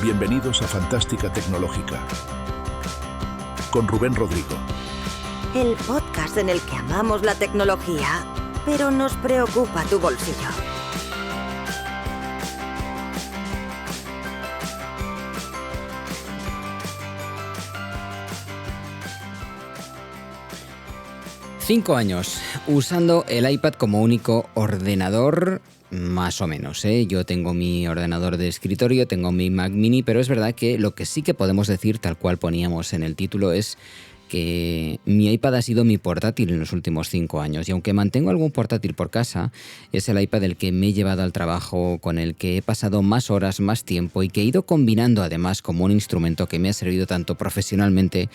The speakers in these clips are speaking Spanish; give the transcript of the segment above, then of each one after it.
Bienvenidos a Fantástica Tecnológica, con Rubén Rodrigo. El podcast en el que amamos la tecnología, pero nos preocupa tu bolsillo. Cinco años usando el iPad como único ordenador, más o menos, ¿eh? Yo tengo mi ordenador de escritorio, tengo mi Mac Mini, pero es verdad que lo que sí que podemos decir, tal cual poníamos en el título, es que mi iPad ha sido mi portátil en los últimos 5 años. Y aunque mantengo algún portátil por casa, es el iPad el que me he llevado al trabajo, con el que he pasado más horas, más tiempo y que he ido combinando además como un instrumento que me ha servido tanto profesionalmente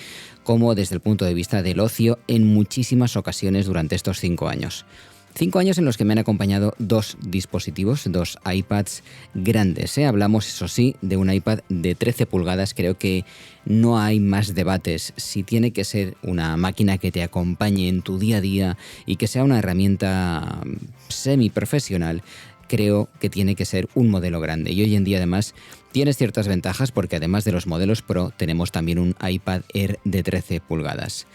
como desde el punto de vista del ocio en muchísimas ocasiones durante estos 5 años. 5 años en los que me han acompañado dos dispositivos, dos iPads grandes, ¿eh? Hablamos, eso sí, de un iPad de 13 pulgadas. Creo que no hay más debates. Si tiene que ser una máquina que te acompañe en tu día a día y que sea una herramienta semiprofesional, creo que tiene que ser un modelo grande. Y hoy en día, además, tienes ciertas ventajas porque además de los modelos Pro, tenemos también un iPad Air de 13 pulgadas.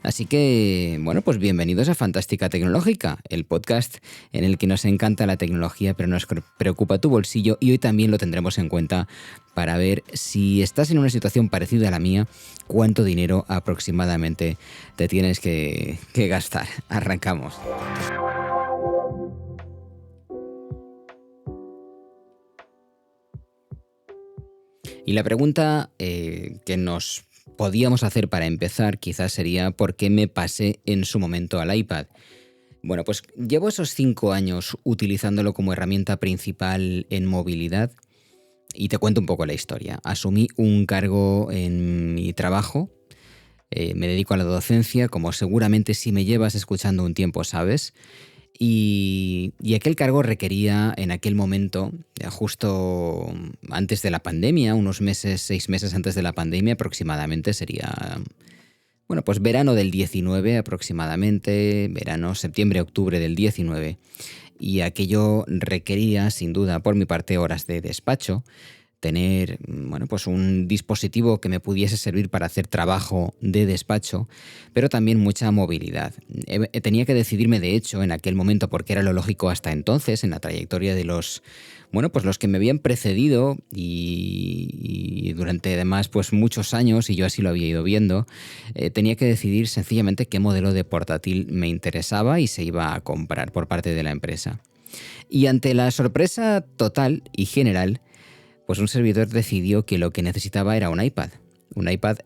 Así que, bueno, pues bienvenidos a Fantástica Tecnológica, el podcast en el que nos encanta la tecnología, pero nos preocupa tu bolsillo, y hoy también lo tendremos en cuenta para ver si estás en una situación parecida a la mía, cuánto dinero aproximadamente te tienes que gastar. Arrancamos. Y la pregunta que nos podíamos hacer para empezar quizás sería ¿por qué me pasé en su momento al iPad? Bueno, pues llevo esos 5 años utilizándolo como herramienta principal en movilidad y te cuento un poco la historia. Asumí un cargo en mi trabajo, me dedico a la docencia, como seguramente si me llevas escuchando un tiempo sabes. Y aquel cargo requería en aquel momento, justo antes de la pandemia, unos meses, 6 meses antes de la pandemia aproximadamente, sería, bueno, pues verano del 19 aproximadamente, verano, septiembre, octubre del 19, y aquello requería, sin duda, por mi parte, horas de despacho, tener, bueno, pues un dispositivo que me pudiese servir para hacer trabajo de despacho, pero también mucha movilidad. Tenía que decidirme, de hecho, en aquel momento, porque era lo lógico hasta entonces, en la trayectoria de los, bueno, pues los que me habían precedido y durante además pues muchos años, y yo así lo había ido viendo, tenía que decidir sencillamente qué modelo de portátil me interesaba y se iba a comprar por parte de la empresa. Y ante la sorpresa total y general, pues un servidor decidió que lo que necesitaba era un iPad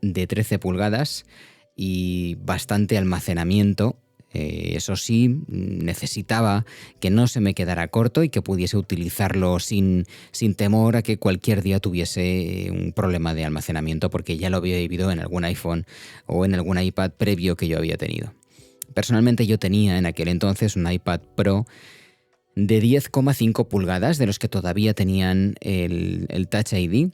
de 13 pulgadas y bastante almacenamiento. Eso sí, necesitaba que no se me quedara corto y que pudiese utilizarlo sin temor a que cualquier día tuviese un problema de almacenamiento, porque ya lo había vivido en algún iPhone o en algún iPad previo que yo había tenido. Personalmente yo tenía en aquel entonces un iPad Pro de 10,5 pulgadas, de los que todavía tenían el Touch ID,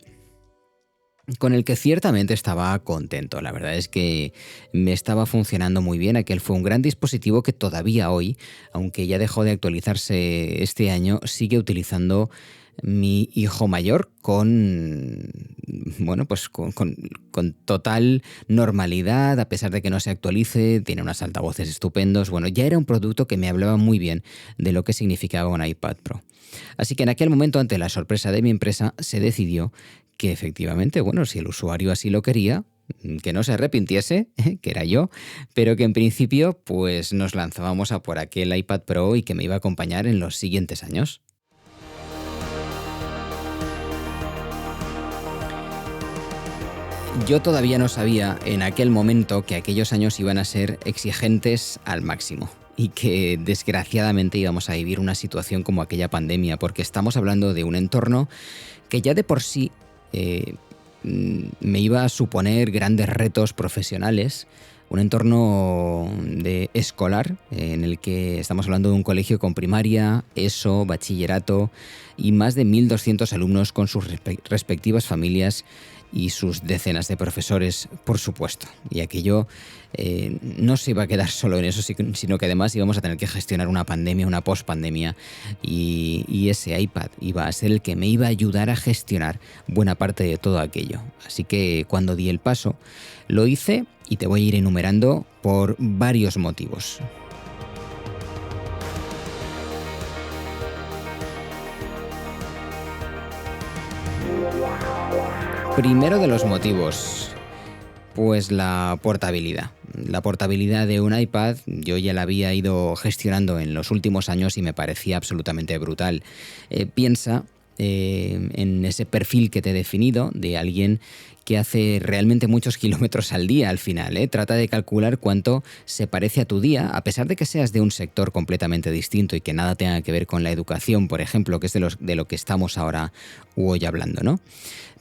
con el que ciertamente estaba contento. La verdad es que me estaba funcionando muy bien. Aquel fue un gran dispositivo que todavía hoy, aunque ya dejó de actualizarse este año, sigue utilizando mi hijo mayor con total normalidad, a pesar de que no se actualice. Tiene unos altavoces estupendos. Bueno, ya era un producto que me hablaba muy bien de lo que significaba un iPad Pro. Así que en aquel momento, ante la sorpresa de mi empresa, se decidió que efectivamente, bueno, si el usuario así lo quería, que no se arrepintiese, que era yo, pero que en principio pues nos lanzábamos a por aquel iPad Pro y que me iba a acompañar en los siguientes años. Yo todavía no sabía en aquel momento que aquellos años iban a ser exigentes al máximo y que desgraciadamente íbamos a vivir una situación como aquella pandemia, porque estamos hablando de un entorno que ya de por sí me iba a suponer grandes retos profesionales, un entorno escolar en el que estamos hablando de un colegio con primaria, ESO, bachillerato y más de 1.200 alumnos con sus respectivas familias y sus decenas de profesores, por supuesto. Y aquello no se iba a quedar solo en eso, sino que además íbamos a tener que gestionar una pandemia, una pospandemia, y ese iPad iba a ser el que me iba a ayudar a gestionar buena parte de todo aquello. Así que cuando di el paso, lo hice y te voy a ir enumerando por varios motivos. Primero de los motivos, pues la portabilidad. La portabilidad de un iPad yo ya la había ido gestionando en los últimos años y me parecía absolutamente brutal. Piensa en ese perfil que te he definido de alguien que hace realmente muchos kilómetros al día al final. Trata de calcular cuánto se parece a tu día, a pesar de que seas de un sector completamente distinto y que nada tenga que ver con la educación, por ejemplo, que es de lo que estamos ahora hoy hablando, ¿no?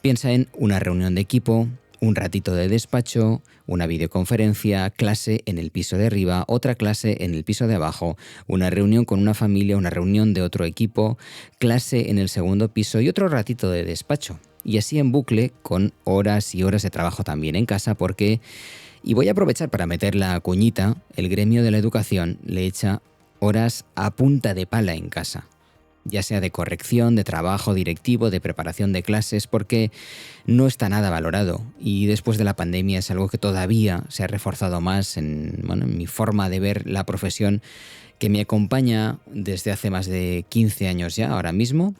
Piensa en una reunión de equipo, un ratito de despacho, una videoconferencia, clase en el piso de arriba, otra clase en el piso de abajo, una reunión con una familia, una reunión de otro equipo, clase en el segundo piso y otro ratito de despacho. Y así en bucle, con horas y horas de trabajo también en casa, porque, y voy a aprovechar para meter la cuñita, el gremio de la educación le echa horas a punta de pala en casa. Ya sea de corrección, de trabajo directivo, de preparación de clases, porque no está nada valorado. Y después de la pandemia es algo que todavía se ha reforzado más en mi forma de ver la profesión, que me acompaña desde hace más de 15 años ya, ahora mismo.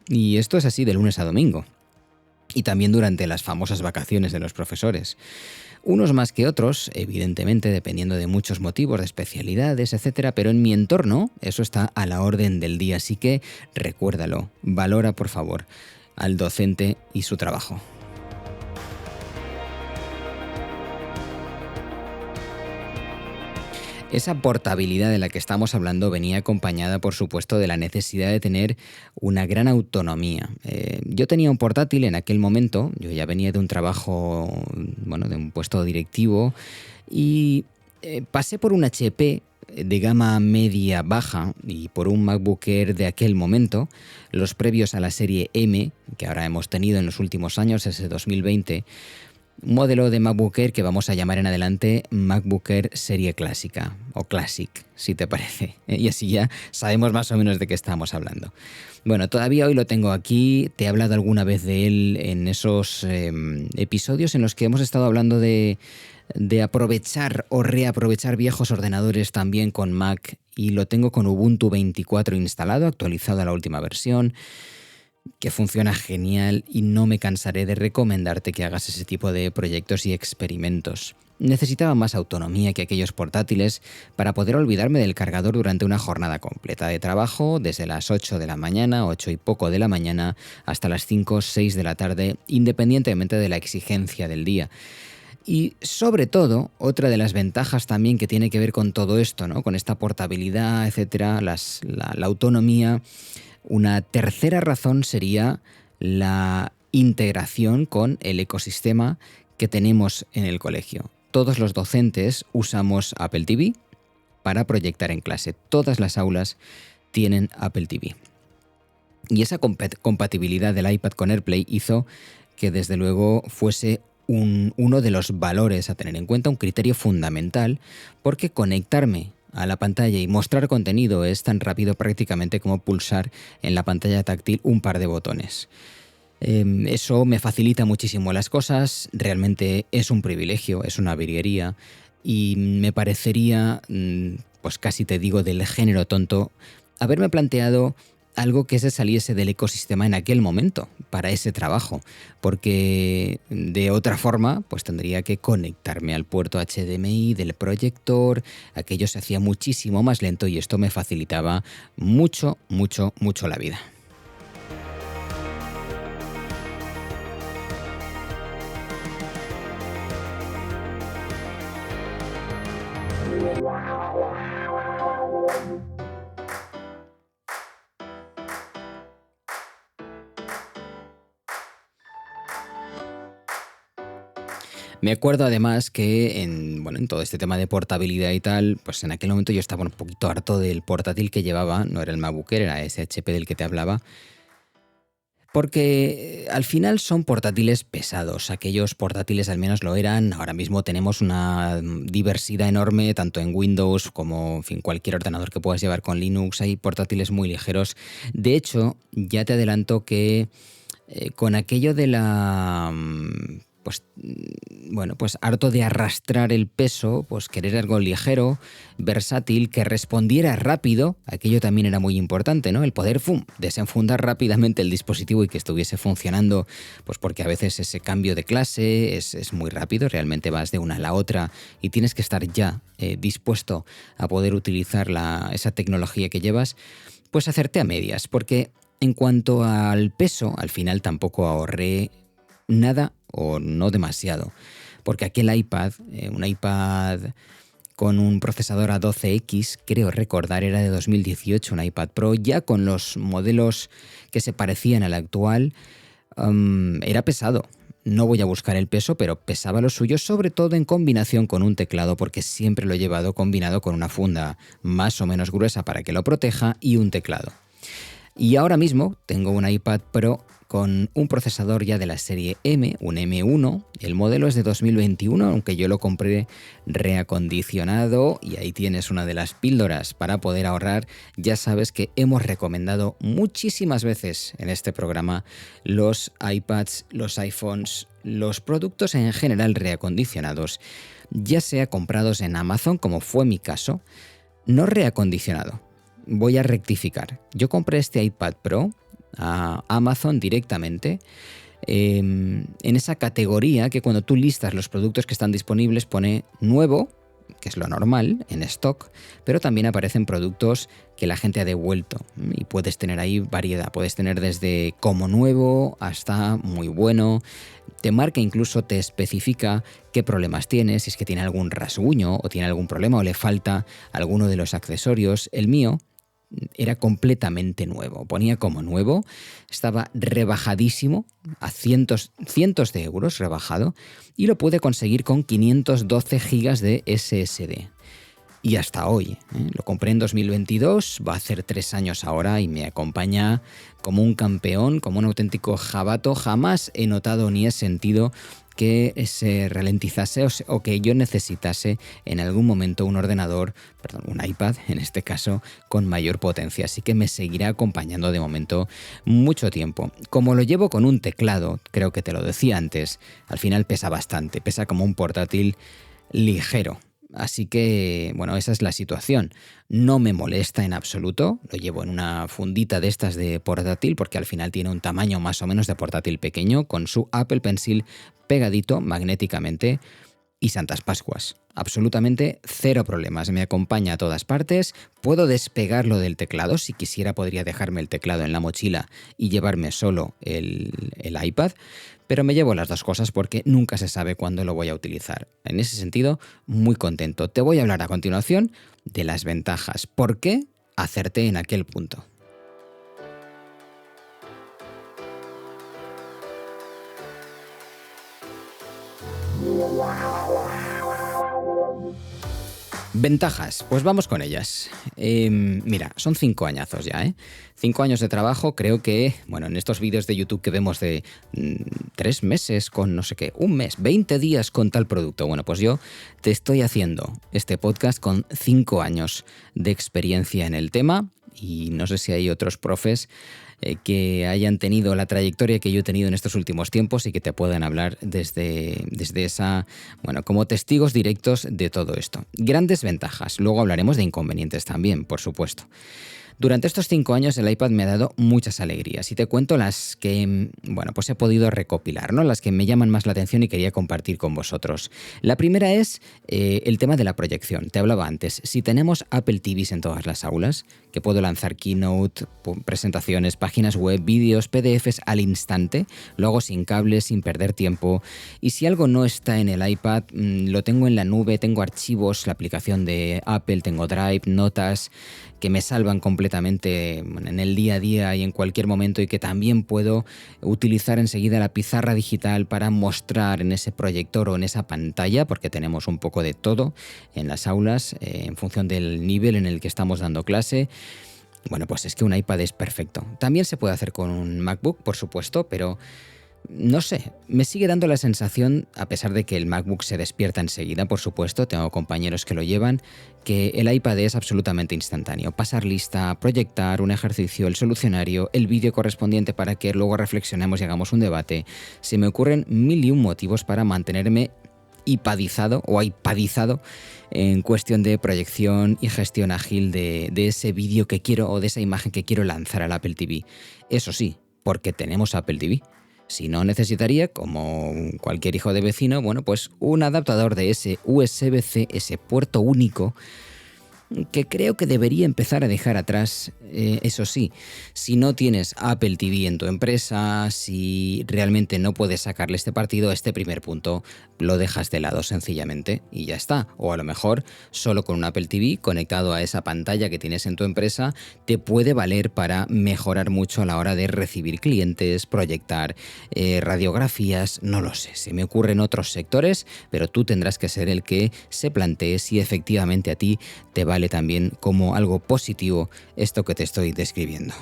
Y esto es así de lunes a domingo. Y también durante las famosas vacaciones de los profesores. Unos más que otros, evidentemente, dependiendo de muchos motivos, de especialidades, etcétera, pero en mi entorno eso está a la orden del día, así que recuérdalo, valora por favor al docente y su trabajo. Esa portabilidad de la que estamos hablando venía acompañada, por supuesto, de la necesidad de tener una gran autonomía. Yo tenía un portátil en aquel momento, yo ya venía de un trabajo, de un puesto directivo, y pasé por un HP de gama media-baja y por un MacBook Air de aquel momento, los previos a la serie M, que ahora hemos tenido en los últimos años, ese 2020, un modelo de MacBook Air que vamos a llamar en adelante MacBook Air serie clásica o Classic, si te parece. Y así ya sabemos más o menos de qué estamos hablando. Bueno, todavía hoy lo tengo aquí. Te he hablado alguna vez de él en esos episodios en los que hemos estado hablando de aprovechar o reaprovechar viejos ordenadores también con Mac, y lo tengo con Ubuntu 24 instalado, actualizado a la última versión, que funciona genial y no me cansaré de recomendarte que hagas ese tipo de proyectos y experimentos. Necesitaba más autonomía que aquellos portátiles para poder olvidarme del cargador durante una jornada completa de trabajo, desde las 8 de la mañana, 8 y poco de la mañana, hasta las 5 o 6 de la tarde, independientemente de la exigencia del día. Y sobre todo, otra de las ventajas también que tiene que ver con todo esto, ¿no? Con esta portabilidad, etcétera, la autonomía. Una tercera razón sería la integración con el ecosistema que tenemos en el colegio. Todos los docentes usamos Apple TV para proyectar en clase. Todas las aulas tienen Apple TV. Y esa compatibilidad del iPad con AirPlay hizo que desde luego fuese uno de los valores a tener en cuenta, un criterio fundamental, porque conectarme a la pantalla y mostrar contenido es tan rápido prácticamente como pulsar en la pantalla táctil un par de botones. Eso me facilita muchísimo las cosas, realmente es un privilegio, es una virguería, y me parecería, pues casi te digo, del género tonto, haberme planteado algo que se saliese del ecosistema en aquel momento para ese trabajo, porque de otra forma pues tendría que conectarme al puerto HDMI del proyector, aquello se hacía muchísimo más lento y esto me facilitaba mucho, mucho, mucho la vida. Me acuerdo además que en todo este tema de portabilidad y tal, pues en aquel momento yo estaba un poquito harto del portátil que llevaba, no era el MacBook Air, era ese HP del que te hablaba, Porque al final son portátiles pesados, aquellos portátiles al menos lo eran, ahora mismo tenemos una diversidad enorme tanto en Windows como en fin, cualquier ordenador que puedas llevar con Linux, hay portátiles muy ligeros. De hecho, ya te adelanto que con aquello de la... pues harto de arrastrar el peso, pues querer algo ligero, versátil, que respondiera rápido, aquello también era muy importante, ¿no? El poder desenfundar rápidamente el dispositivo y que estuviese funcionando, pues porque a veces ese cambio de clase es muy rápido, realmente vas de una a la otra y tienes que estar ya dispuesto a poder utilizar esa tecnología que llevas, pues hacerte a medias, porque en cuanto al peso, al final tampoco ahorré nada o no demasiado, porque aquel iPad, un iPad con un procesador A12X, creo recordar, era de 2018, un iPad Pro, ya con los modelos que se parecían al actual, era pesado. No voy a buscar el peso, pero pesaba lo suyo, sobre todo en combinación con un teclado, porque siempre lo he llevado combinado con una funda más o menos gruesa para que lo proteja y un teclado. Y ahora mismo tengo un iPad Pro con un procesador ya de la serie M, un M1. El modelo es de 2021, aunque yo lo compré reacondicionado y ahí tienes una de las píldoras para poder ahorrar. Ya sabes que hemos recomendado muchísimas veces en este programa los iPads, los iPhones, los productos en general reacondicionados, ya sea comprados en Amazon, como fue mi caso, no reacondicionado. Voy a rectificar. Yo compré este iPad Pro a Amazon directamente en esa categoría que cuando tú listas los productos que están disponibles pone nuevo, que es lo normal, en stock, pero también aparecen productos que la gente ha devuelto y puedes tener ahí variedad, puedes tener desde como nuevo hasta muy bueno, te marca, incluso te especifica qué problemas tiene, si es que tiene algún rasguño o tiene algún problema o le falta alguno de los accesorios. El mío era completamente nuevo, ponía como nuevo, estaba rebajadísimo, a cientos de euros rebajado, y lo pude conseguir con 512 gigas de SSD. Y hasta hoy, lo compré en 2022, va a hacer 3 años ahora y me acompaña como un campeón, como un auténtico jabato. Jamás he notado ni he sentido que se ralentizase o que yo necesitase en algún momento un iPad en este caso, con mayor potencia. Así que me seguirá acompañando de momento mucho tiempo. Como lo llevo con un teclado, creo que te lo decía antes, al final pesa bastante, pesa como un portátil ligero. Así que, bueno, esa es la situación. No me molesta en absoluto, lo llevo en una fundita de estas de portátil porque al final tiene un tamaño más o menos de portátil pequeño con su Apple Pencil pegadito magnéticamente y santas pascuas. Absolutamente cero problemas, me acompaña a todas partes, puedo despegarlo del teclado, si quisiera podría dejarme el teclado en la mochila y llevarme solo el iPad, pero me llevo las dos cosas porque nunca se sabe cuándo lo voy a utilizar. En ese sentido, muy contento. Te voy a hablar a continuación de las ventajas. ¿Por qué acerté en aquel punto? Ventajas, pues vamos con ellas. Mira, son 5 añazos ya, 5 años de trabajo, creo que, bueno, en estos vídeos de YouTube que vemos de 3 meses con no sé qué, un mes, 20 días con tal producto. Bueno, pues yo te estoy haciendo este podcast con 5 años de experiencia en el tema y no sé si hay otros profes que hayan tenido la trayectoria que yo he tenido en estos últimos tiempos y que te puedan hablar desde esa, bueno, como testigos directos de todo esto. Grandes ventajas. Luego hablaremos de inconvenientes también, por supuesto. Durante estos 5 años el iPad me ha dado muchas alegrías y te cuento las que, bueno, pues he podido recopilar, ¿no? Las que me llaman más la atención y quería compartir con vosotros. La primera es el tema de la proyección. Te hablaba antes, si tenemos Apple TVs en todas las aulas, que puedo lanzar Keynote, presentaciones, páginas web, vídeos, PDFs al instante, lo hago sin cables, sin perder tiempo. Y si algo no está en el iPad, lo tengo en la nube, tengo archivos, la aplicación de Apple, tengo Drive, notas, que me salvan completamente en el día a día y en cualquier momento y que también puedo utilizar enseguida la pizarra digital para mostrar en ese proyector o en esa pantalla, porque tenemos un poco de todo en las aulas en función del nivel en el que estamos dando clase. Bueno, pues es que un iPad es perfecto. También se puede hacer con un MacBook, por supuesto, pero no sé, me sigue dando la sensación, a pesar de que el MacBook se despierta enseguida, por supuesto, tengo compañeros que lo llevan, que el iPad es absolutamente instantáneo. Pasar lista, proyectar un ejercicio, el solucionario, el vídeo correspondiente para que luego reflexionemos y hagamos un debate. Se me ocurren 1001 motivos para mantenerme iPadizado o iPadizado en cuestión de proyección y gestión ágil de ese vídeo que quiero o de esa imagen que quiero lanzar al Apple TV. Eso sí, porque tenemos Apple TV. Si no, necesitaría, como cualquier hijo de vecino, bueno, pues un adaptador de ese USB-C, ese puerto único, que creo que debería empezar a dejar atrás. Eso sí, si no tienes Apple TV en tu empresa, si realmente no puedes sacarle este partido, este primer punto lo dejas de lado sencillamente y ya está. O a lo mejor solo con un Apple TV conectado a esa pantalla que tienes en tu empresa te puede valer para mejorar mucho a la hora de recibir clientes, proyectar radiografías, no lo sé. Se me ocurren otros sectores, pero tú tendrás que ser el que se plantee si efectivamente a ti te vale también como algo positivo esto que te estoy describiendo.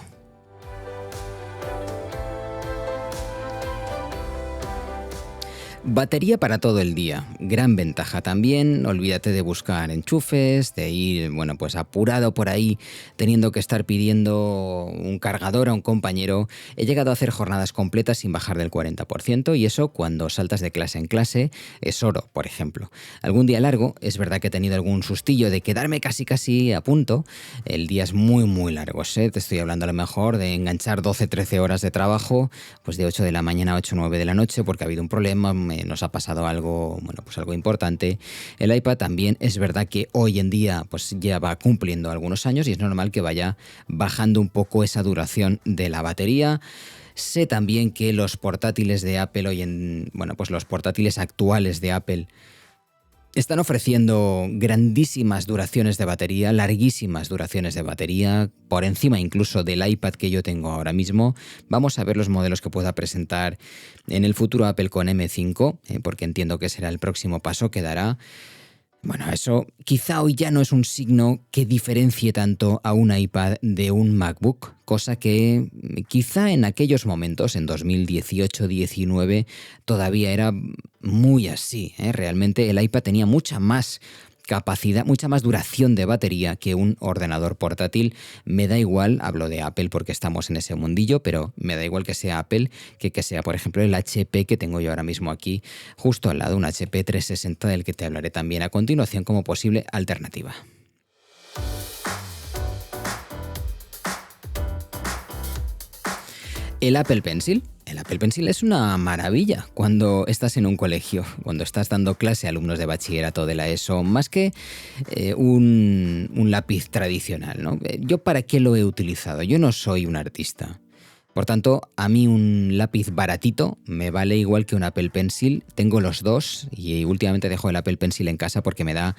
Batería para todo el día, gran ventaja también. Olvídate de buscar enchufes, de ir, bueno, pues apurado por ahí, teniendo que estar pidiendo un cargador a un compañero. He llegado a hacer jornadas completas sin bajar del 40% y eso cuando saltas de clase en clase es oro, por ejemplo. Algún día largo, es verdad que he tenido algún sustillo de quedarme casi a punto. El día es muy largo, ¿eh? Te estoy hablando a lo mejor de enganchar 12-13 horas de trabajo, pues de 8 de la mañana a 8-9 de la noche porque ha habido un problema, nos ha pasado algo, bueno, pues algo importante. El iPad también es verdad que hoy en día pues ya va cumpliendo algunos años y es normal que vaya bajando un poco esa duración de la batería. Sé también que los portátiles de Apple pues los portátiles actuales de Apple están ofreciendo grandísimas duraciones de batería, larguísimas duraciones de batería, por encima incluso del iPad que yo tengo ahora mismo. Vamos a ver los modelos que pueda presentar en el futuro Apple con M5, porque entiendo que será el próximo paso que dará. Bueno, eso quizá hoy ya no es un signo que diferencie tanto a un iPad de un MacBook, cosa que quizá en aquellos momentos, en 2018-19, todavía era muy así. Realmente el iPad tenía mucha más capacidad, mucha más duración de batería que un ordenador portátil. Me da igual, hablo de Apple porque estamos en ese mundillo, pero me da igual que sea Apple que sea, por ejemplo, el HP que tengo yo ahora mismo aquí, justo al lado, un HP 360 del que te hablaré también a continuación como posible alternativa. El Apple Pencil. El Apple Pencil es una maravilla cuando estás en un colegio, cuando estás dando clase a alumnos de bachillerato de la ESO, más que un lápiz tradicional, ¿no? ¿Yo para qué lo he utilizado? Yo no soy un artista. Por tanto, a mí un lápiz baratito me vale igual que un Apple Pencil. Tengo los dos y últimamente dejo el Apple Pencil en casa porque me da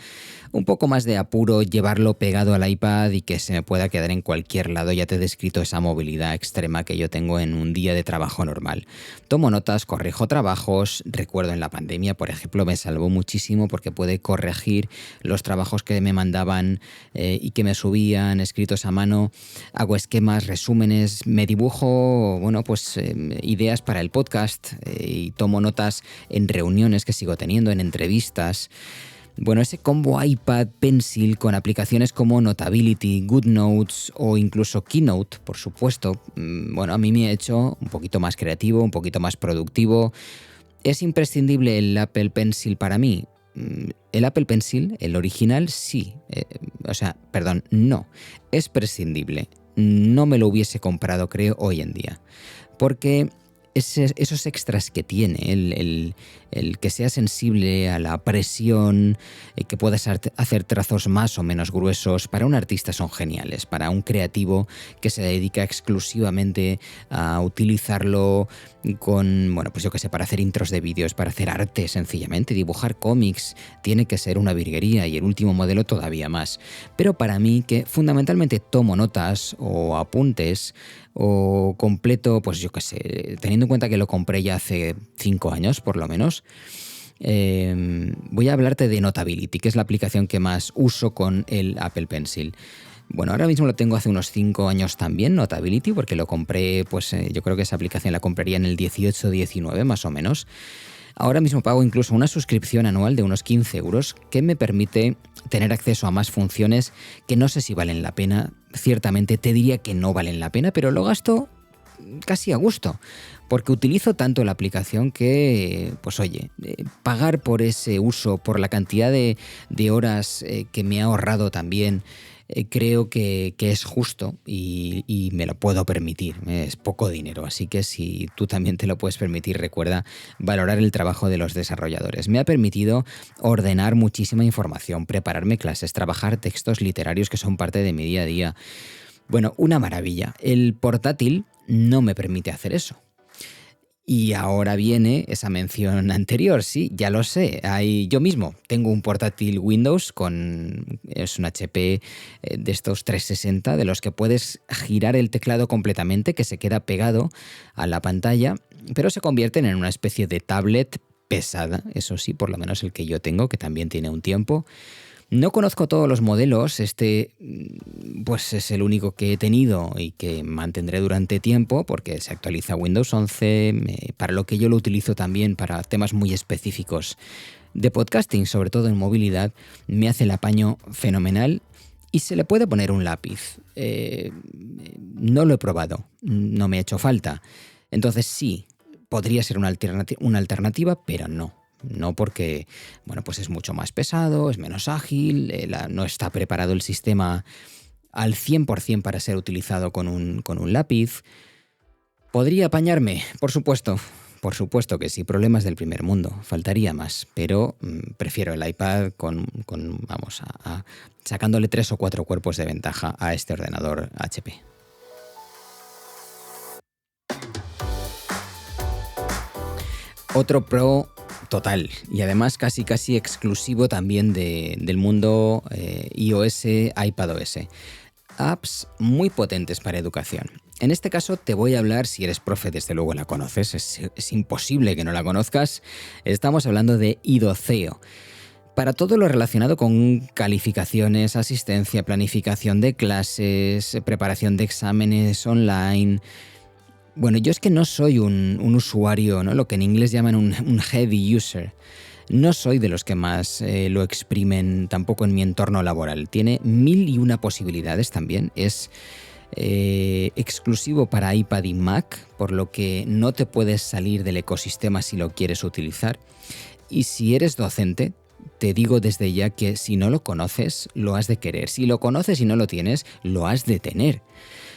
un poco más de apuro llevarlo pegado al iPad y que se me pueda quedar en cualquier lado. Ya te he descrito esa movilidad extrema que yo tengo en un día de trabajo normal. Tomo notas, corrijo trabajos. Recuerdo en la pandemia, por ejemplo, me salvó muchísimo porque pude corregir los trabajos que me mandaban y que me subían escritos a mano. Hago esquemas, resúmenes, me dibujo ideas para el podcast y tomo notas en reuniones que sigo teniendo, en entrevistas. Bueno, ese combo iPad Pencil con aplicaciones como Notability, GoodNotes o incluso Keynote, por supuesto, a mí me ha hecho un poquito más creativo, un poquito más productivo. ¿Es imprescindible el Apple Pencil para mí? El Apple Pencil, el original, sí. No. Es prescindible. No me lo hubiese comprado, creo, hoy en día. Porque esos extras que tiene, el que sea sensible a la presión, que puedas hacer trazos más o menos gruesos, para un artista son geniales. Para un creativo que se dedica exclusivamente a utilizarlo para hacer intros de vídeos, para hacer arte sencillamente, dibujar cómics, tiene que ser una virguería y el último modelo todavía más. Pero para mí, que fundamentalmente tomo notas o apuntes o completo, teniendo en cuenta que lo compré ya hace 5 años por lo menos, voy a hablarte de Notability, que es la aplicación que más uso con el Apple Pencil. Bueno, ahora mismo lo tengo hace unos 5 años también, Notability, porque lo compré, pues yo creo que esa aplicación la compraría en el 18-19 más o menos. Ahora mismo pago incluso una suscripción anual de unos 15 euros que me permite tener acceso a más funciones que no sé si valen la pena. Ciertamente te diría que no valen la pena, pero lo gasto casi a gusto, porque utilizo tanto la aplicación que, pues oye, pagar por ese uso, por la cantidad de horas que me ha ahorrado también, creo que es justo y me lo puedo permitir. Es poco dinero, así que si tú también te lo puedes permitir, recuerda valorar el trabajo de los desarrolladores. Me ha permitido ordenar muchísima información, prepararme clases, trabajar textos literarios que son parte de mi día a día. Bueno, una maravilla. El portátil no me permite hacer eso. Y ahora viene esa mención anterior, sí, ya lo sé. Yo mismo tengo un portátil Windows es un HP de estos 360 de los que puedes girar el teclado completamente, que se queda pegado a la pantalla, pero se convierten en una especie de tablet pesada, eso sí, por lo menos el que yo tengo, que también tiene un tiempo. No conozco todos los modelos, pues es el único que he tenido y que mantendré durante tiempo porque se actualiza Windows 11, para lo que yo lo utilizo también para temas muy específicos de podcasting, sobre todo en movilidad, me hace el apaño fenomenal y se le puede poner un lápiz. No lo he probado, no me ha hecho falta. Entonces sí, podría ser una alternativa, pero no. No porque, bueno, pues es mucho más pesado, es menos ágil, no está preparado el sistema al 100% para ser utilizado con un lápiz. ¿Podría apañarme? Por supuesto que sí, problemas del primer mundo, faltaría más, pero prefiero el iPad sacándole 3 o 4 cuerpos de ventaja a este ordenador HP. Otro pro total y además casi exclusivo también del mundo iOS, iPadOS. Apps muy potentes para educación. En este caso te voy a hablar, si eres profe, desde luego la conoces, es imposible que no la conozcas. Estamos hablando de iDoceo. Para todo lo relacionado con calificaciones, asistencia, planificación de clases, preparación de exámenes online. Bueno, yo es que no soy un usuario, ¿no? Lo que en inglés llaman un heavy user. No soy de los que más lo exprimen tampoco en mi entorno laboral. Tiene 1001 posibilidades también. Es exclusivo para iPad y Mac, por lo que no te puedes salir del ecosistema si lo quieres utilizar. Y si eres docente, te digo desde ya que si no lo conoces, lo has de querer. Si lo conoces y no lo tienes, lo has de tener.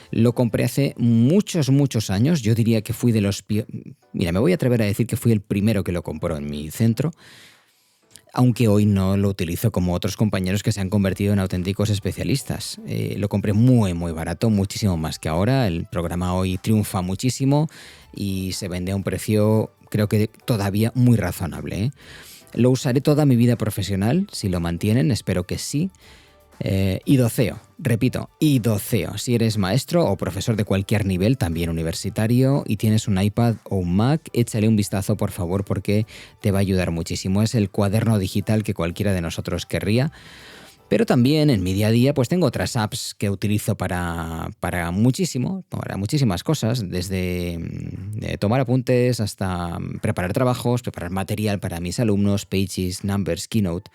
Lo compré hace muchos años. Yo diría que fui de los... Mira, me voy a atrever a decir que fui el primero que lo compró en mi centro, aunque hoy no lo utilizo como otros compañeros que se han convertido en auténticos especialistas. Lo compré muy barato, muchísimo más que ahora. El programa hoy triunfa muchísimo y se vende a un precio, creo que todavía muy razonable, ¿eh? Lo usaré toda mi vida profesional, si lo mantienen, espero que sí. iDoceo, repito, iDoceo. Si eres maestro o profesor de cualquier nivel, también universitario, y tienes un iPad o un Mac, échale un vistazo por favor porque te va a ayudar muchísimo. Es el cuaderno digital que cualquiera de nosotros querría. Pero también en mi día a día pues tengo otras apps que utilizo para muchísimas cosas, desde tomar apuntes hasta preparar trabajos, preparar material para mis alumnos, Pages, Numbers, Keynote.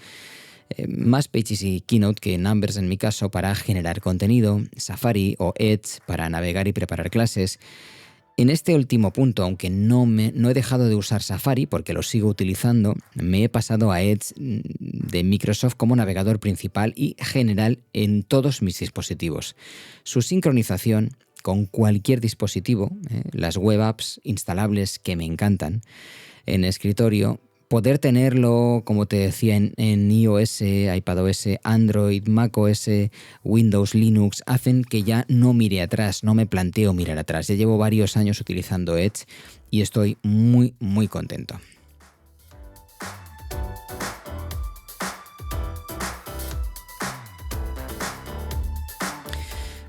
Más Pages y Keynote que Numbers en mi caso para generar contenido, Safari o Edge para navegar y preparar clases. En este último punto, aunque no he dejado de usar Safari porque lo sigo utilizando, me he pasado a Edge de Microsoft como navegador principal y general en todos mis dispositivos. Su sincronización con cualquier dispositivo, las web apps instalables que me encantan en escritorio, poder tenerlo, como te decía, en iOS, iPadOS, Android, macOS, Windows, Linux, hacen que ya no mire atrás, no me planteo mirar atrás. Ya llevo varios años utilizando Edge y estoy muy contento.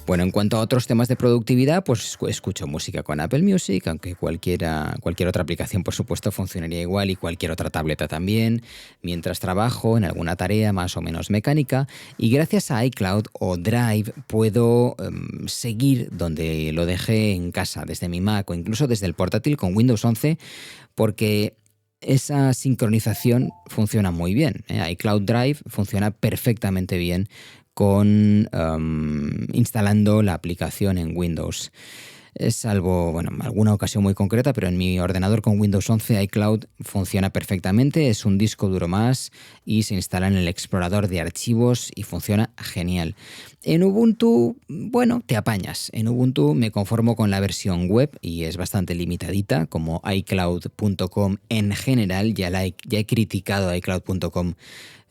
Bueno, en cuanto a otros temas de productividad, pues escucho música con Apple Music, aunque cualquier otra aplicación, por supuesto, funcionaría igual y cualquier otra tableta también, mientras trabajo en alguna tarea más o menos mecánica. Y gracias a iCloud o Drive puedo seguir donde lo dejé en casa, desde mi Mac o incluso desde el portátil con Windows 11, porque esa sincronización funciona muy bien. iCloud Drive funciona perfectamente bien con instalando la aplicación en Windows. Salvo, bueno, alguna ocasión muy concreta, pero en mi ordenador con Windows 11 iCloud funciona perfectamente, es un disco duro más y se instala en el explorador de archivos y funciona genial. En Ubuntu, bueno, te apañas. En Ubuntu me conformo con la versión web y es bastante limitadita, como iCloud.com en general. Ya he criticado iCloud.com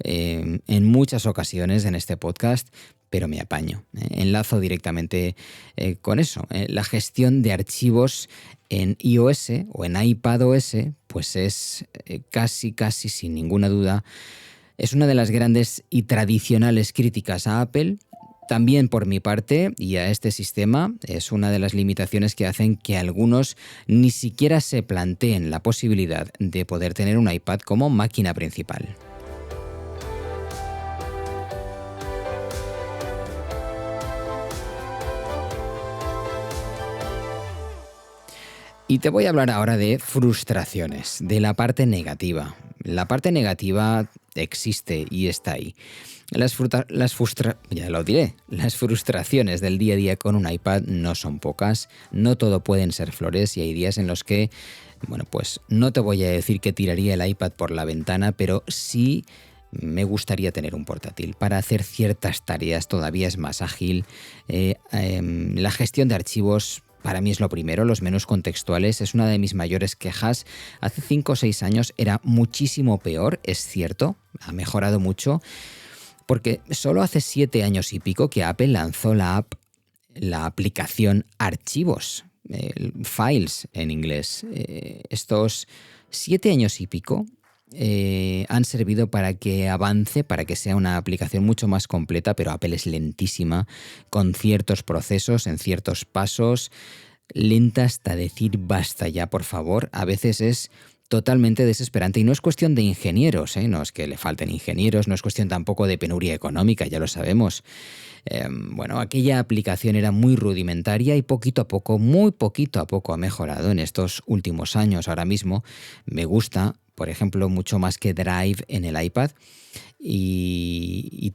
en muchas ocasiones en este podcast, pero me apaño. Enlazo directamente con eso. La gestión de archivos en iOS o en iPadOS, pues es casi sin ninguna duda, es una de las grandes y tradicionales críticas a Apple. También por mi parte y a este sistema es una de las limitaciones que hacen que algunos ni siquiera se planteen la posibilidad de poder tener un iPad como máquina principal. Y te voy a hablar ahora de frustraciones, de la parte negativa. La parte negativa existe y está ahí. Las frustraciones del día a día con un iPad no son pocas, no todo pueden ser flores y hay días en los que, bueno, pues no te voy a decir que tiraría el iPad por la ventana, pero sí me gustaría tener un portátil. Para hacer ciertas tareas todavía es más ágil. La gestión de archivos para mí es lo primero, los menús contextuales es una de mis mayores quejas. Hace 5 o 6 años era muchísimo peor, es cierto, ha mejorado mucho, porque solo hace 7 años y pico que Apple lanzó la aplicación Archivos, Files en inglés. Estos 7 años y pico han servido para que avance, para que sea una aplicación mucho más completa, pero Apple es lentísima con ciertos procesos, en ciertos pasos, lenta hasta decir basta ya, por favor. A veces es totalmente desesperante y no es cuestión de ingenieros, no es que le falten ingenieros, no es cuestión tampoco de penuria económica, ya lo sabemos. Bueno, aquella aplicación era muy rudimentaria y poquito a poco, muy poquito a poco ha mejorado en estos últimos años. Ahora mismo me gusta, por ejemplo, mucho más que Drive en el iPad y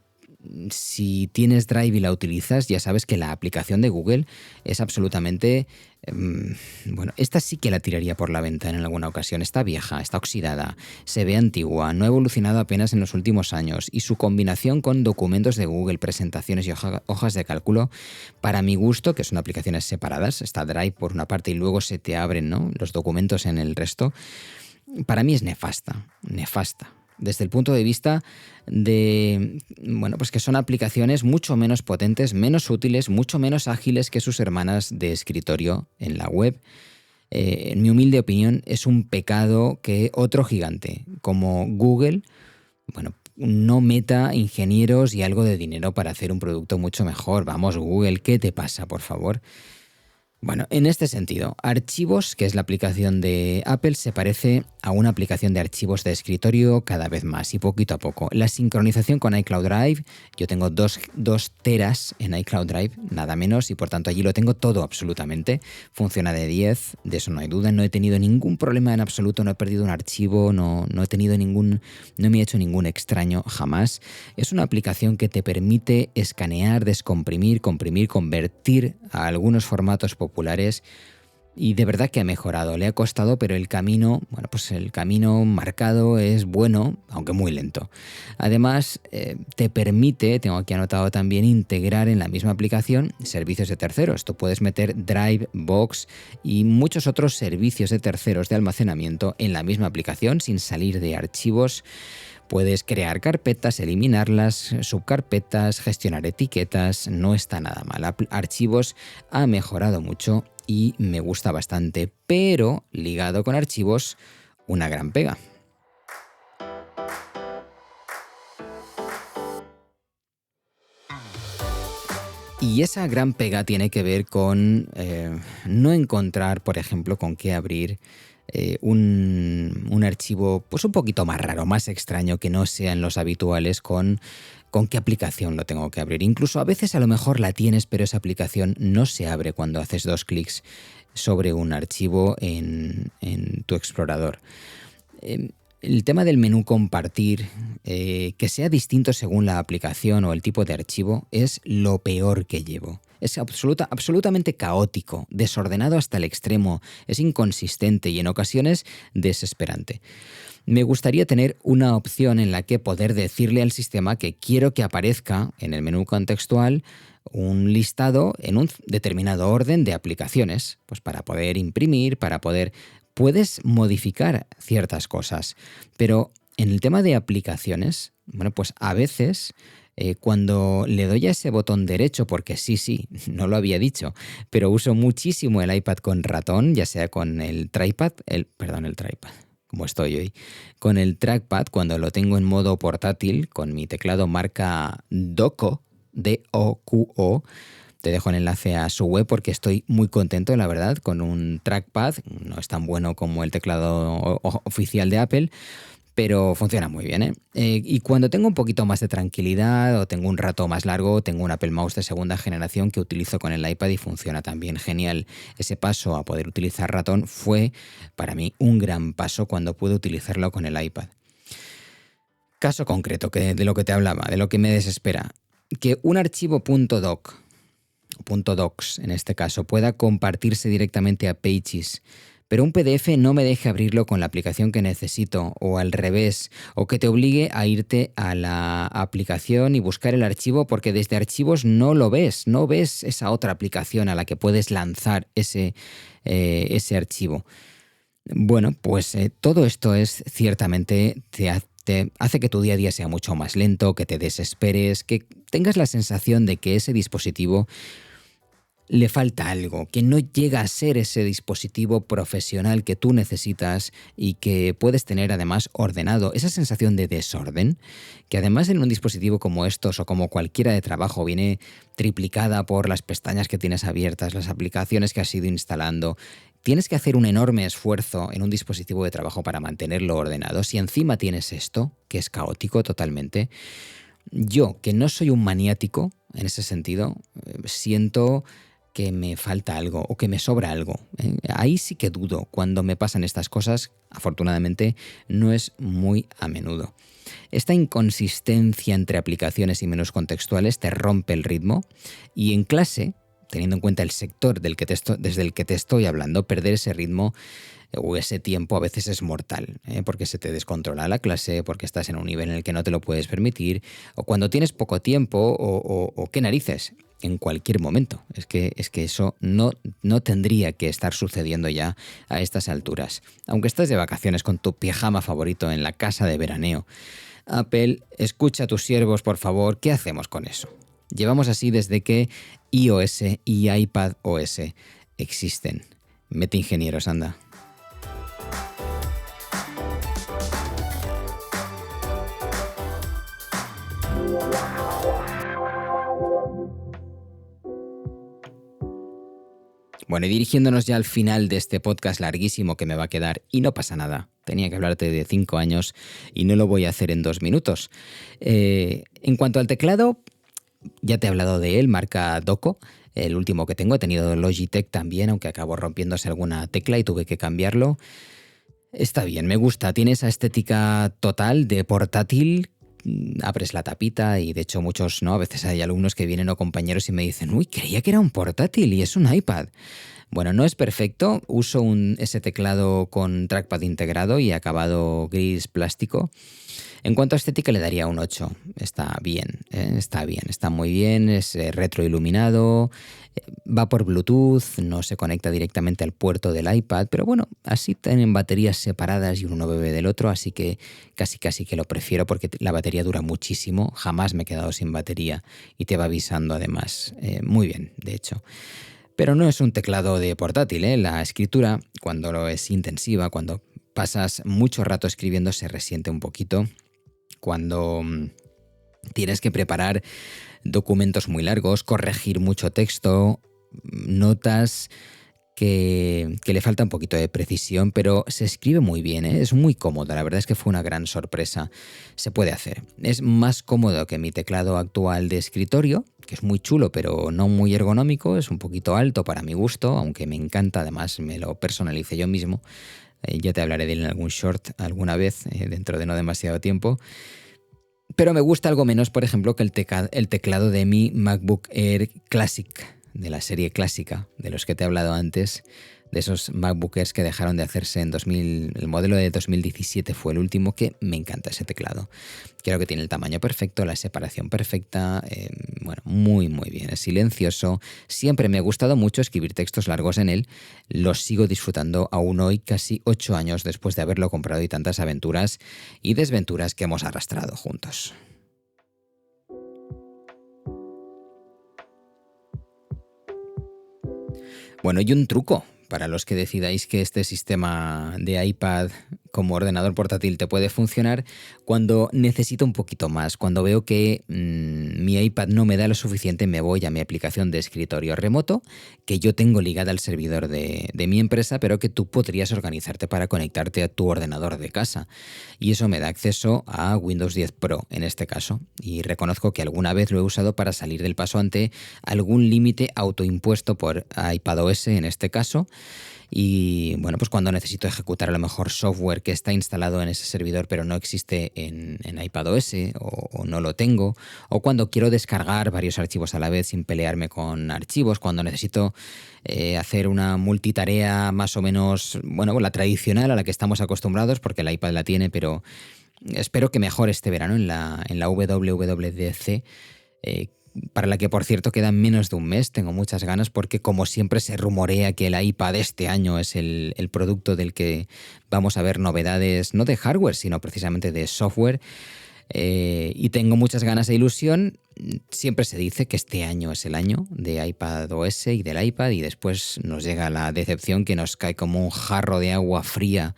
si tienes Drive y la utilizas, ya sabes que la aplicación de Google es absolutamente... bueno, esta sí que la tiraría por la ventana en alguna ocasión. Está vieja, está oxidada, se ve antigua, no ha evolucionado apenas en los últimos años y su combinación con documentos de Google, presentaciones y hojas de cálculo, para mi gusto, que son aplicaciones separadas, está Drive por una parte y luego se te abren, ¿no?, los documentos en el resto, para mí es nefasta. Desde el punto de vista de, bueno, pues que son aplicaciones mucho menos potentes, menos útiles, mucho menos ágiles que sus hermanas de escritorio en la web. En mi humilde opinión, es un pecado que otro gigante como Google, bueno, no meta ingenieros y algo de dinero para hacer un producto mucho mejor. Vamos, Google, ¿qué te pasa, por favor? Bueno, en este sentido, Archivos, que es la aplicación de Apple, se parece a una aplicación de archivos de escritorio cada vez más y poquito a poco. La sincronización con iCloud Drive, yo tengo 2 teras en iCloud Drive, nada menos, y por tanto allí lo tengo todo absolutamente. Funciona de 10, de eso no hay duda, no he tenido ningún problema en absoluto, no he perdido un archivo, no me he hecho ningún extraño jamás. Es una aplicación que te permite escanear, descomprimir, comprimir, convertir a algunos formatos populares y de verdad que ha mejorado. Le ha costado, pero el camino marcado es bueno, aunque muy lento. Además, te permite, tengo aquí anotado también, integrar en la misma aplicación servicios de terceros. Tú puedes meter Drive, Box y muchos otros servicios de terceros de almacenamiento en la misma aplicación sin salir de Archivos. Puedes crear carpetas, eliminarlas, subcarpetas, gestionar etiquetas, no está nada mal. Archivos ha mejorado mucho y me gusta bastante, pero ligado con Archivos, una gran pega. Y esa gran pega tiene que ver con no encontrar, por ejemplo, con qué abrir un archivo pues un poquito más raro, más extraño, que no sean los habituales, con qué aplicación lo tengo que abrir. Incluso a veces a lo mejor la tienes, pero esa aplicación no se abre cuando haces 2 clics sobre un archivo en tu explorador. El tema del menú compartir, que sea distinto según la aplicación o el tipo de archivo, es lo peor que llevo. Es absolutamente caótico, desordenado hasta el extremo, es inconsistente y en ocasiones desesperante. Me gustaría tener una opción en la que poder decirle al sistema que quiero que aparezca en el menú contextual un listado en un determinado orden de aplicaciones, pues para poder imprimir, para poder... Puedes modificar ciertas cosas, pero en el tema de aplicaciones, bueno, pues a veces cuando le doy a ese botón derecho, porque sí, no lo había dicho, pero uso muchísimo el iPad con ratón, ya sea con el trackpad, como estoy hoy, con el trackpad, cuando lo tengo en modo portátil, con mi teclado marca Doco, D-O-Q-O. Te dejo el enlace a su web porque estoy muy contento, la verdad, con un trackpad. No es tan bueno como el teclado oficial de Apple, pero funciona muy bien, ¿eh? Y cuando tengo un poquito más de tranquilidad o tengo un rato más largo, tengo un Apple Mouse de segunda generación que utilizo con el iPad y funciona también genial. Ese paso a poder utilizar ratón fue para mí un gran paso cuando pude utilizarlo con el iPad. Caso concreto de lo que te hablaba, de lo que me desespera, que un archivo .docs en este caso, pueda compartirse directamente a Pages, pero un PDF no me deje abrirlo con la aplicación que necesito, o al revés, o que te obligue a irte a la aplicación y buscar el archivo porque desde archivos no lo ves, no ves esa otra aplicación a la que puedes lanzar ese archivo. Bueno, pues todo esto es ciertamente... te hace que tu día a día sea mucho más lento, que te desesperes, que tengas la sensación de que ese dispositivo le falta algo, que no llega a ser ese dispositivo profesional que tú necesitas y que puedes tener además ordenado. Esa sensación de desorden, que además en un dispositivo como estos o como cualquiera de trabajo viene triplicada por las pestañas que tienes abiertas, las aplicaciones que has ido instalando. Tienes que hacer un enorme esfuerzo en un dispositivo de trabajo para mantenerlo ordenado. Si encima tienes esto, que es caótico totalmente, yo, que no soy un maniático en ese sentido, siento que me falta algo o que me sobra algo. Ahí sí que dudo cuando me pasan estas cosas. Afortunadamente no es muy a menudo. Esta inconsistencia entre aplicaciones y menús contextuales te rompe el ritmo y en clase, teniendo en cuenta el sector desde el que te estoy hablando, perder ese ritmo o ese tiempo a veces es mortal, porque se te descontrola la clase, porque estás en un nivel en el que no te lo puedes permitir, o cuando tienes poco tiempo, o qué narices, en cualquier momento. Es que eso no tendría que estar sucediendo ya a estas alturas. Aunque estés de vacaciones con tu pijama favorito en la casa de veraneo. Apple, escucha a tus siervos, por favor, ¿qué hacemos con eso? Llevamos así desde que iOS y iPadOS existen. Mete ingenieros, anda. Bueno, y dirigiéndonos ya al final de este podcast larguísimo que me va a quedar, y no pasa nada, tenía que hablarte de 5 años y no lo voy a hacer en 2 minutos. En cuanto al teclado, ya te he hablado de él, marca Doco, el último que tengo. He tenido Logitech también, aunque acabó rompiéndose alguna tecla y tuve que cambiarlo. Está bien, me gusta, tiene esa estética total de portátil. Abres la tapita y de hecho muchos, ¿no? A veces hay alumnos que vienen o compañeros y me dicen, uy, creía que era un portátil y es un iPad. Bueno, no es perfecto, uso ese teclado con trackpad integrado y acabado gris plástico. En cuanto a estética le daría un 8, está bien, está muy bien, es retroiluminado, va por Bluetooth, no se conecta directamente al puerto del iPad, pero bueno, así tienen baterías separadas y uno bebe del otro, así que casi que lo prefiero porque la batería dura muchísimo, jamás me he quedado sin batería y te va avisando además, muy bien, de hecho. Pero no es un teclado de portátil, ¿eh? La escritura, cuando es intensiva, cuando pasas mucho rato escribiendo, se resiente un poquito. Cuando tienes que preparar documentos muy largos, corregir mucho texto, notas que le falta un poquito de precisión, pero se escribe muy bien, ¿eh? Es muy cómodo, la verdad es que fue una gran sorpresa. Se puede hacer. Es más cómodo que mi teclado actual de escritorio, que es muy chulo pero no muy ergonómico, es un poquito alto para mi gusto, aunque me encanta, además me lo personalicé yo mismo. Ya te hablaré de él en algún short alguna vez, dentro de no demasiado tiempo. Pero me gusta algo menos, por ejemplo, que el teclado de mi MacBook Air Classic, de la serie clásica, de los que te he hablado antes, de esos MacBook Airs que dejaron de hacerse en 2000, el modelo de 2017 fue el último, que me encanta ese teclado. Creo que tiene el tamaño perfecto, la separación perfecta, bueno, muy muy bien, es silencioso. Siempre me ha gustado mucho escribir textos largos en él, los sigo disfrutando aún hoy, casi 8 años después de haberlo comprado y tantas aventuras y desventuras que hemos arrastrado juntos. Bueno, y un truco para los que decidáis que este sistema de iPad como ordenador portátil te puede funcionar cuando necesito un poquito más. Cuando veo que mi iPad no me da lo suficiente, me voy a mi aplicación de escritorio remoto, que yo tengo ligada al servidor de mi empresa, pero que tú podrías organizarte para conectarte a tu ordenador de casa. Y eso me da acceso a Windows 10 Pro en este caso. Y reconozco que alguna vez lo he usado para salir del paso ante algún límite autoimpuesto por iPadOS en este caso. Y bueno, pues cuando necesito ejecutar a lo mejor software que está instalado en ese servidor pero no existe en iPadOS o no lo tengo, o cuando quiero descargar varios archivos a la vez sin pelearme con archivos, cuando necesito hacer una multitarea más o menos, bueno, la tradicional a la que estamos acostumbrados, porque el iPad la tiene, pero espero que mejore este verano en la WWDC, para la que, por cierto, queda menos de un mes. Tengo muchas ganas porque, como siempre, se rumorea que el iPad este año es el producto del que vamos a ver novedades, no de hardware, sino precisamente de software. Y tengo muchas ganas e ilusión. Siempre se dice que este año es el año de iPadOS y del iPad, y después nos llega la decepción que nos cae como un jarro de agua fría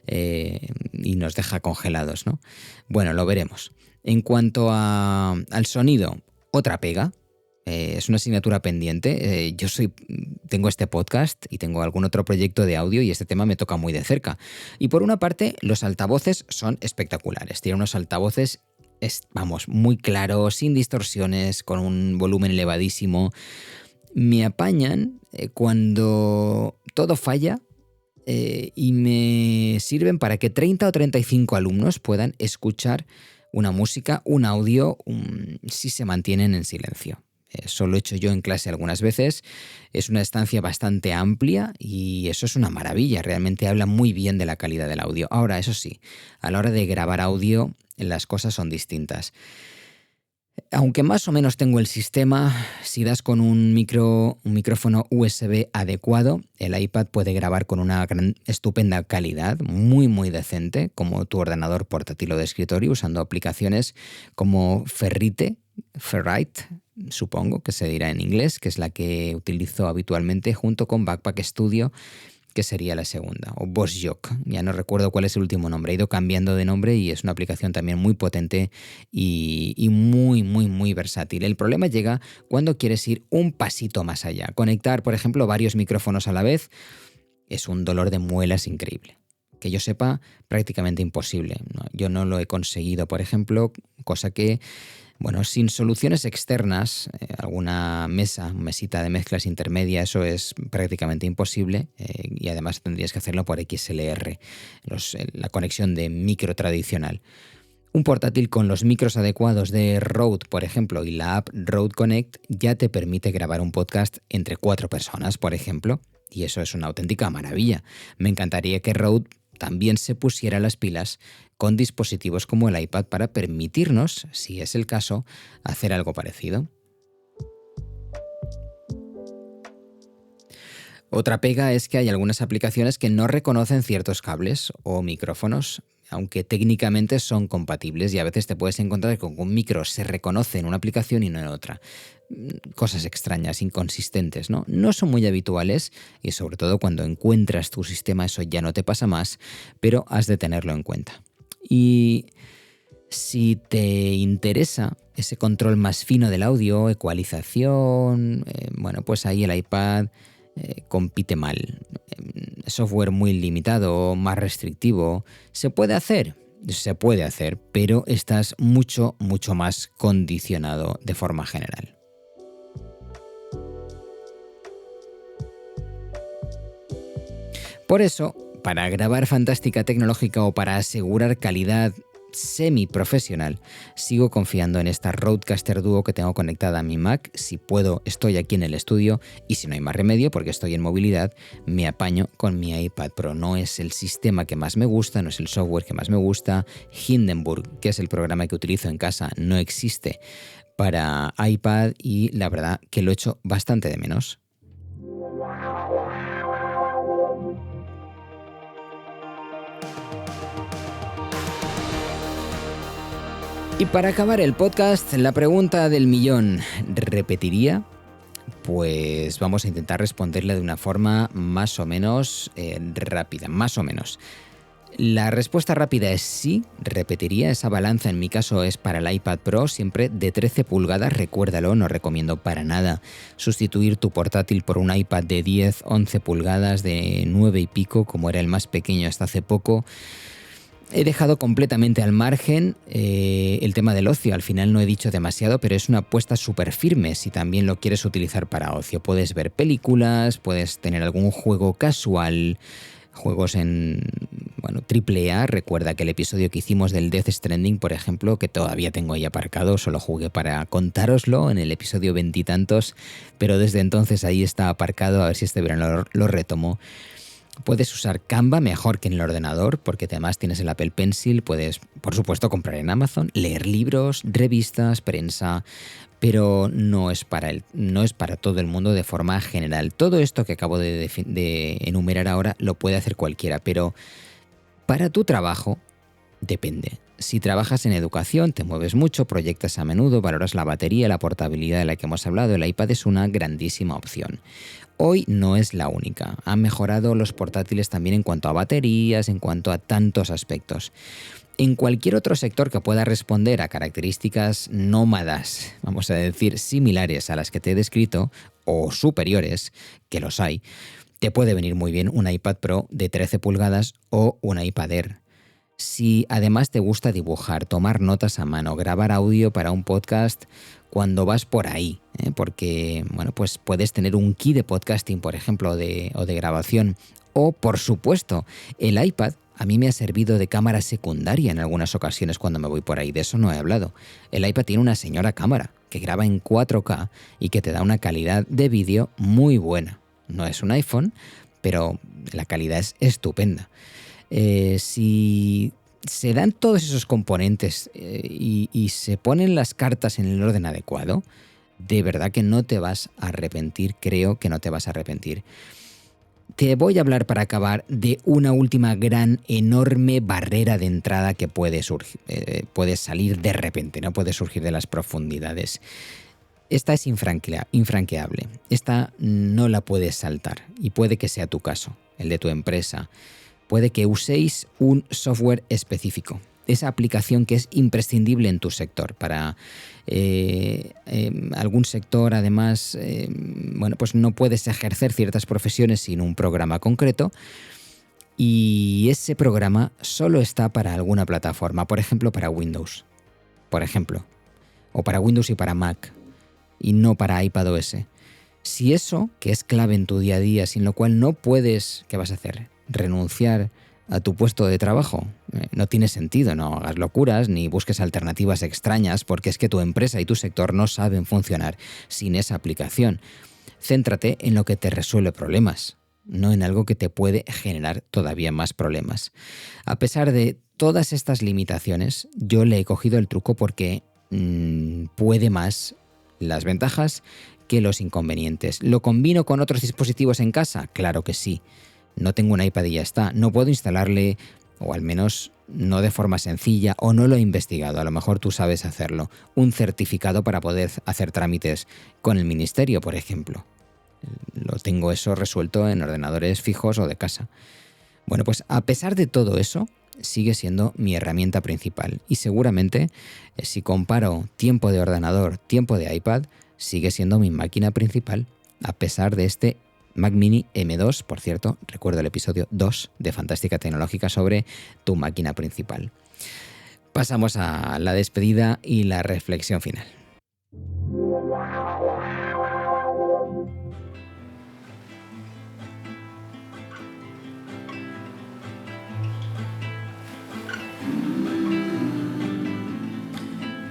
y nos deja congelados, ¿no? Bueno, lo veremos. En cuanto al sonido, otra pega, es una asignatura pendiente. Tengo este podcast y tengo algún otro proyecto de audio y este tema me toca muy de cerca. Y por una parte, los altavoces son espectaculares. Tienen unos altavoces, muy claros, sin distorsiones, con un volumen elevadísimo. Me apañan cuando todo falla y me sirven para que 30 o 35 alumnos puedan escuchar una música, un audio, si se mantienen en silencio. Eso lo he hecho yo en clase algunas veces. Es una estancia bastante amplia y eso es una maravilla. Realmente habla muy bien de la calidad del audio. Ahora, eso sí, a la hora de grabar audio, las cosas son distintas. Aunque más o menos tengo el sistema, si das con un micrófono USB adecuado, el iPad puede grabar con una estupenda calidad, muy muy decente, como tu ordenador portátil o de escritorio, usando aplicaciones como Ferrite, supongo que se dirá en inglés, que es la que utilizo habitualmente, junto con Backpack Studio, que sería la segunda, o BossJock, ya no recuerdo cuál es el último nombre, he ido cambiando de nombre y es una aplicación también muy potente y muy, muy, muy versátil. El problema llega cuando quieres ir un pasito más allá. Conectar, por ejemplo, varios micrófonos a la vez es un dolor de muelas increíble. Que yo sepa, prácticamente imposible. Yo no lo he conseguido, por ejemplo, cosa que, bueno, sin soluciones externas, alguna mesita de mezclas intermedia, eso es prácticamente imposible, y además tendrías que hacerlo por XLR, la conexión de micro tradicional. Un portátil con los micros adecuados de Rode, por ejemplo, y la app Rode Connect ya te permite grabar un podcast entre 4 personas, por ejemplo, y eso es una auténtica maravilla. Me encantaría que Rode también se pusiera las pilas con dispositivos como el iPad para permitirnos, si es el caso, hacer algo parecido. Otra pega es que hay algunas aplicaciones que no reconocen ciertos cables o micrófonos, aunque técnicamente son compatibles, y a veces te puedes encontrar con que un micro se reconoce en una aplicación y no en otra. Cosas extrañas, inconsistentes, ¿no? No son muy habituales y sobre todo cuando encuentras tu sistema eso ya no te pasa más, pero has de tenerlo en cuenta. Y Si te interesa ese control más fino del audio, ecualización, bueno, pues ahí el iPad compite mal. Software muy limitado, más restrictivo. ¿Se puede hacer? Se puede hacer, pero estás mucho, mucho más condicionado de forma general. Por eso, para grabar fantástica tecnológica o para asegurar calidad semiprofesional, sigo confiando en esta Rodecaster Duo que tengo conectada a mi Mac. Si puedo, estoy aquí en el estudio, y si no hay más remedio, porque estoy en movilidad, me apaño con mi iPad Pro. No es el sistema que más me gusta, no es el software que más me gusta. Hindenburg, que es el programa que utilizo en casa, no existe para iPad y la verdad que lo echo bastante de menos. Y para acabar el podcast, la pregunta del millón, ¿repetiría? Pues vamos a intentar responderle de una forma más o menos rápida, más o menos. La respuesta rápida es sí, repetiría. Esa balanza en mi caso es para el iPad Pro, siempre de 13 pulgadas, recuérdalo, no recomiendo para nada sustituir tu portátil por un iPad de 10, 11 pulgadas, de 9 y pico, como era el más pequeño hasta hace poco. He dejado completamente al margen el tema del ocio. Al final no he dicho demasiado, pero es una apuesta súper firme si también lo quieres utilizar para ocio. Puedes ver películas, puedes tener algún juego casual, juegos en AAA. Recuerda que el episodio que hicimos del Death Stranding, por ejemplo, que todavía tengo ahí aparcado, solo jugué para contároslo en el episodio 20 y tantos, pero desde entonces ahí está aparcado, a ver si este verano lo retomo. Puedes usar Canva mejor que en el ordenador, porque además tienes el Apple Pencil. Puedes, por supuesto, comprar en Amazon, leer libros, revistas, prensa, pero no es para todo el mundo de forma general. Todo esto que acabo de enumerar ahora lo puede hacer cualquiera, pero para tu trabajo depende. Si trabajas en educación, te mueves mucho, proyectas a menudo, valoras la batería, la portabilidad de la que hemos hablado, el iPad es una grandísima opción. Hoy no es la única. Han mejorado los portátiles también en cuanto a baterías, en cuanto a tantos aspectos. En cualquier otro sector que pueda responder a características nómadas, vamos a decir, similares a las que te he descrito, o superiores, que los hay, te puede venir muy bien un iPad Pro de 13 pulgadas o un iPad Air. Si además te gusta dibujar, tomar notas a mano, grabar audio para un podcast cuando vas por ahí, porque pues puedes tener un kit de podcasting, por ejemplo, o de grabación. O, por supuesto, el iPad a mí me ha servido de cámara secundaria en algunas ocasiones cuando me voy por ahí. De eso no he hablado. El iPad tiene una señora cámara que graba en 4K y que te da una calidad de vídeo muy buena. No es un iPhone, pero la calidad es estupenda. Si se dan todos esos componentes y se ponen las cartas en el orden adecuado, de verdad que no te vas a arrepentir, creo que no te vas a arrepentir. Te voy a hablar para acabar de una última gran, enorme barrera de entrada que puede salir de repente, no puede surgir de las profundidades. Esta es infranqueable, esta no la puedes saltar y puede que sea tu caso, el de tu empresa. Puede que uséis un software específico, esa aplicación que es imprescindible en tu sector. Para algún sector, además, pues no puedes ejercer ciertas profesiones sin un programa concreto, y ese programa solo está para alguna plataforma, por ejemplo, para Windows, o para Windows y para Mac, y no para iPadOS. Si eso, que es clave en tu día a día, sin lo cual no puedes, ¿qué vas a hacer? ¿Renunciar a tu puesto de trabajo? No tiene sentido, no hagas locuras ni busques alternativas extrañas, porque es que tu empresa y tu sector no saben funcionar sin esa aplicación. Céntrate en lo que te resuelve problemas, no en algo que te puede generar todavía más problemas. A pesar de todas estas limitaciones, yo le he cogido el truco porque puede más las ventajas que los inconvenientes. ¿Lo combino con otros dispositivos en casa? Claro que sí. No tengo un iPad y ya está. No puedo instalarle, o al menos no de forma sencilla, o no lo he investigado. A lo mejor tú sabes hacerlo. Un certificado para poder hacer trámites con el ministerio, por ejemplo. Lo tengo eso resuelto en ordenadores fijos o de casa. Bueno, pues a pesar de todo eso, sigue siendo mi herramienta principal. Y seguramente, si comparo tiempo de ordenador, tiempo de iPad, sigue siendo mi máquina principal, a pesar de este Mac Mini M2. Por cierto, recuerdo el episodio 2 de Fantástica Tecnológica sobre tu máquina principal. Pasamos a la despedida y la reflexión final.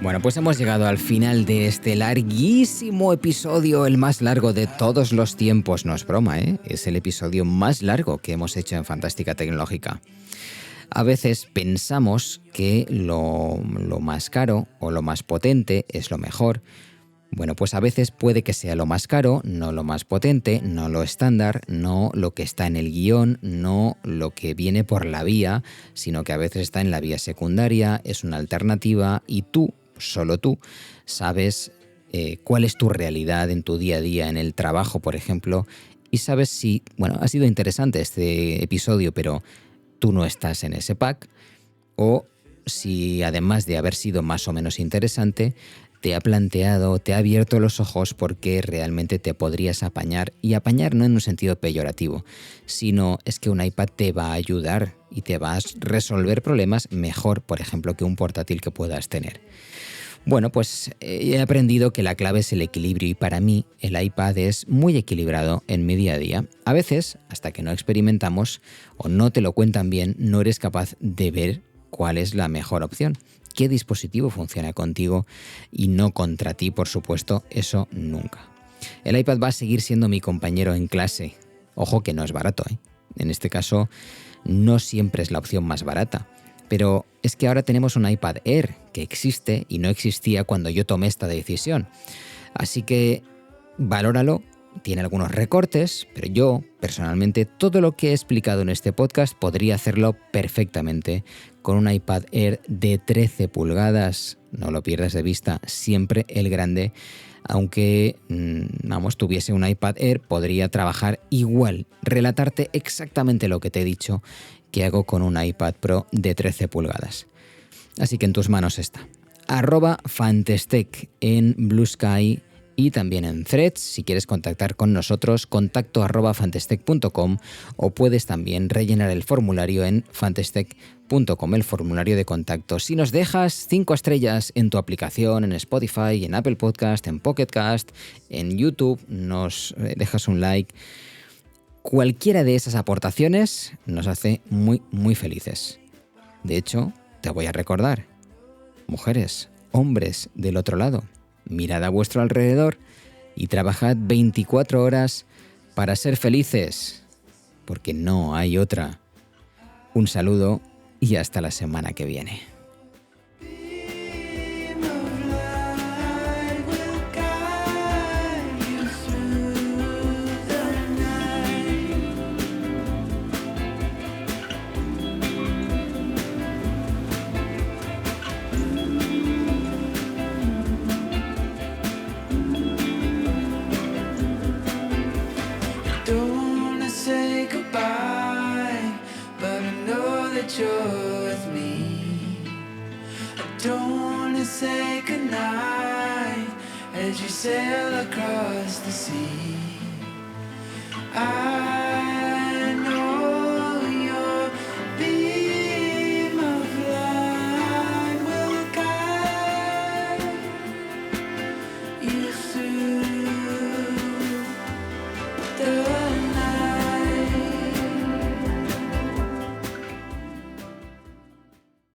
Bueno, pues hemos llegado al final de este larguísimo episodio, el más largo de todos los tiempos. No es broma, ¿eh? Es el episodio más largo que hemos hecho en Fantástica Tecnológica. A veces pensamos que lo más caro o lo más potente es lo mejor. Bueno, pues a veces puede que sea lo más caro, no lo más potente, no lo estándar, no lo que está en el guión, no lo que viene por la vía, sino que a veces está en la vía secundaria, es una alternativa y tú, solo tú, sabes cuál es tu realidad en tu día a día, en el trabajo, por ejemplo, y sabes si, bueno, ha sido interesante este episodio, pero tú no estás en ese pack, o si además de haber sido más o menos interesante, te ha planteado, te ha abierto los ojos porque realmente te podrías apañar, y apañar no en un sentido peyorativo, sino es que un iPad te va a ayudar y te va a resolver problemas mejor, por ejemplo, que un portátil que puedas tener. Bueno, pues he aprendido que la clave es el equilibrio y para mí el iPad es muy equilibrado en mi día a día. A veces, hasta que no experimentamos o no te lo cuentan bien, no eres capaz de ver cuál es la mejor opción. ¿Qué dispositivo funciona contigo y no contra ti, por supuesto? Eso nunca. El iPad va a seguir siendo mi compañero en clase. Ojo que no es barato, ¿eh? En este caso, no siempre es la opción más barata. Pero es que ahora tenemos un iPad Air que existe y no existía cuando yo tomé esta decisión. Así que valóralo. Tiene algunos recortes, pero yo, personalmente, todo lo que he explicado en este podcast podría hacerlo perfectamente con un iPad Air de 13 pulgadas. No lo pierdas de vista, siempre el grande. Aunque, tuviese un iPad Air, podría trabajar igual, relatarte exactamente lo que te he dicho que hago con un iPad Pro de 13 pulgadas. Así que en tus manos está. @Fantestec en Blue Sky y también en Threads. Si quieres contactar con nosotros, contacto@fantestec.com, o puedes también rellenar el formulario en fantestec.com, el formulario de contacto. Si nos dejas 5 estrellas en tu aplicación, en Spotify, en Apple Podcast, en Pocket Cast, en YouTube, nos dejas un like. Cualquiera de esas aportaciones nos hace muy, muy felices. De hecho, te voy a recordar, mujeres, hombres del otro lado, mirad a vuestro alrededor y trabajad 24 horas para ser felices, porque no hay otra. Un saludo y hasta la semana que viene. You're with me. I don't wanna say goodnight as you sail across the sea.